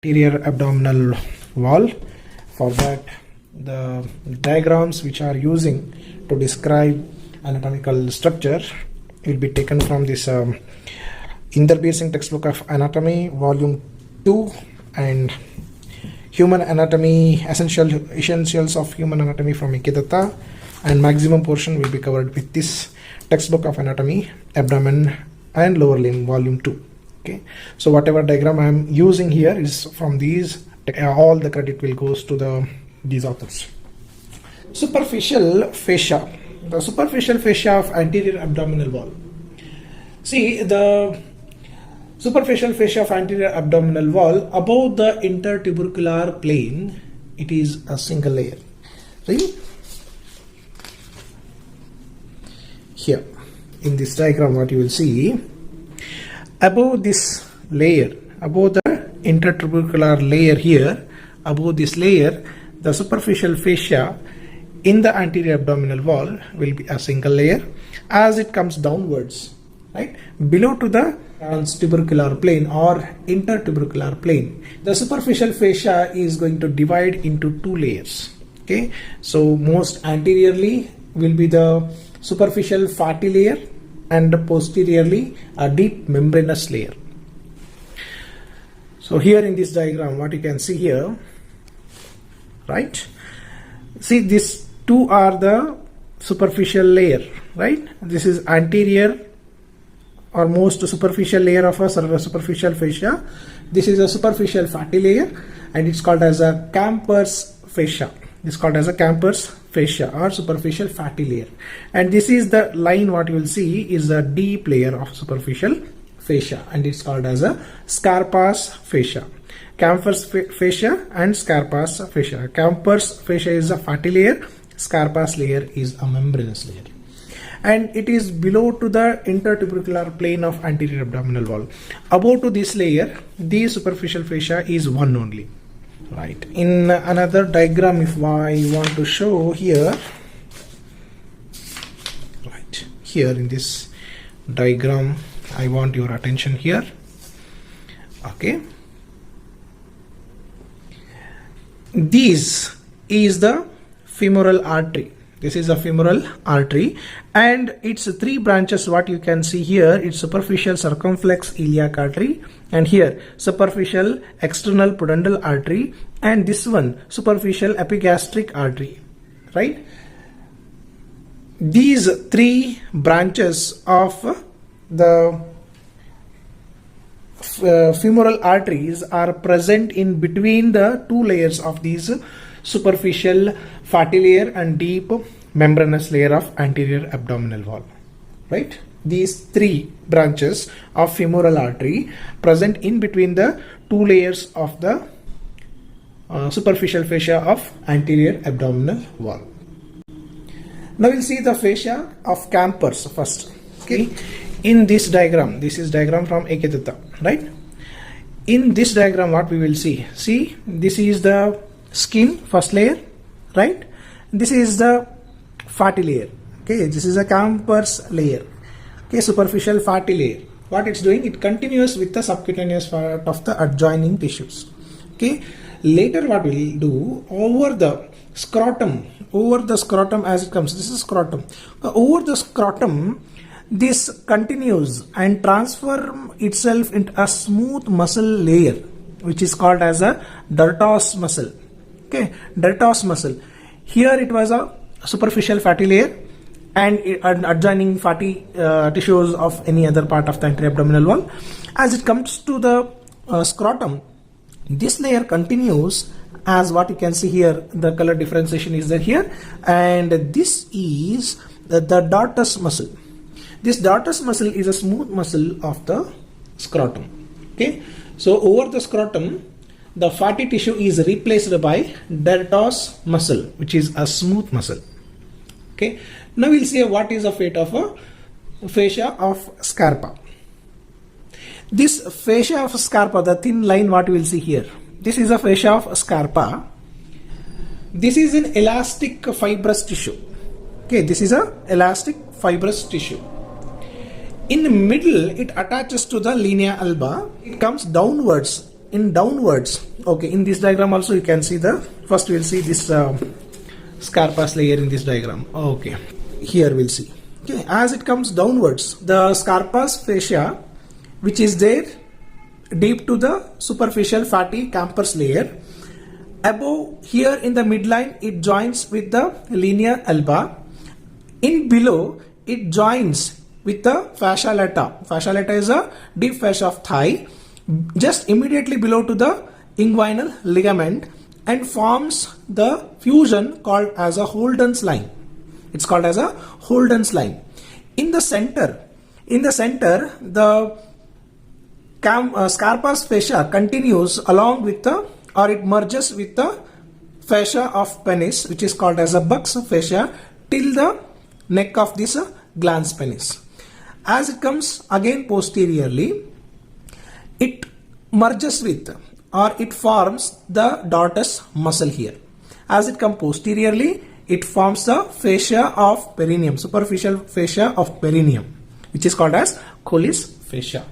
anterior abdominal wall. For that, the diagrams which are using to describe anatomical structure will be taken from this Inder Bir Singh textbook of anatomy volume 2 and human anatomy essentials of human anatomy from A.K. Datta, and maximum portion will be covered with this textbook of anatomy abdomen and lower limb volume 2. Okay, so whatever diagram I am using here is from these, all the credit will goes to these authors. Superficial fascia, the superficial fascia of anterior abdominal wall. See, the superficial fascia of anterior abdominal wall above the intertubercular plane, it is a single layer. See here in this diagram, what you will see, above this layer, above the intertubercular layer here, above this layer, the superficial fascia in the anterior abdominal wall will be a single layer. As it comes downwards, right, below to the transtubercular plane or intertubercular plane, the superficial fascia is going to divide into two layers. Okay, so most anteriorly will be the superficial fatty layer and posteriorly a deep membranous layer. So here in this diagram, what you can see here, right, see these two are the superficial layer, right? This is anterior or most superficial layer of a superficial fascia. This is a superficial fatty layer and it's called as a Camper's fascia. It's called as a Camper's fascia or superficial fatty layer, and this is the line what you will see is a deep layer of superficial fascia and it's called as a Scarpa's fascia. Camper's fascia and Scarpa's fascia. Camper's fascia is a fatty layer, Scarpa's layer is a membranous layer, and it is below to the intertubercular plane of anterior abdominal wall. Above to this layer, the superficial fascia is one only. Right, in another diagram, if I want to show here, right here in this diagram, I want your attention here. Okay, this is the femoral artery. This is a femoral artery and its three branches, what you can see here, it's superficial circumflex iliac artery, and here superficial external pudendal artery, and this one superficial epigastric artery, right? These three branches of the femoral arteries are present in between the two layers of these superficial fatty layer and deep membranous layer of anterior abdominal wall, right? These three branches of femoral artery present in between the two layers of the superficial fascia of anterior abdominal wall. Now we'll see the fascia of Camper's first. Okay, in this diagram, this is diagram from A.K. Datta, right? In this diagram, what we will see, this is the skin first layer, right? This is the fatty layer. Okay, this is a Camper's layer. Okay, superficial fatty layer. What it's doing, it continues with the subcutaneous part of the adjoining tissues. Okay, later what we'll do, over the scrotum as it comes, this is scrotum, over the scrotum, this continues and transform itself into a smooth muscle layer which is called as a Dartos muscle. Okay, Dartos muscle. Here it was a superficial fatty layer and adjoining fatty tissues of any other part of the anterior abdominal wall. As it comes to the scrotum, this layer continues as what you can see here, the color differentiation is there here, and this is the Dartos muscle. This Dartos muscle is a smooth muscle of the scrotum. Okay, so over the scrotum, the fatty tissue is replaced by Dartos muscle, which is a smooth muscle. Okay, now we'll see what is the fate of a fascia of Scarpa. This fascia of Scarpa, the thin line what we will see here, this is a fascia of Scarpa. This is an elastic fibrous tissue. Okay, this is a elastic fibrous tissue. In the middle, it attaches to the linea alba. It comes downwards in downwards, okay, in this diagram also you can see the, first we'll see this Scarpa's layer in this diagram. Okay, here we'll see. Okay, as it comes downwards, the Scarpa's fascia, which is there deep to the superficial fatty Camper's layer, above here in the midline it joins with the linea alba. In below it joins with the fascia lata. Fascia lata is a deep fascia of thigh, just immediately below to the inguinal ligament, and forms the fusion called as a Holden's line. It's called as a Holden's line. In the center, the Scarpa's fascia continues along with the, or it merges with the fascia of penis, which is called as a Buck's fascia, till the neck of this glans penis. As it comes again posteriorly, it merges with, or it forms the Dortus muscle here. As it comes posteriorly, it forms the fascia of perineum, superficial fascia of perineum, which is called as Colles fascia.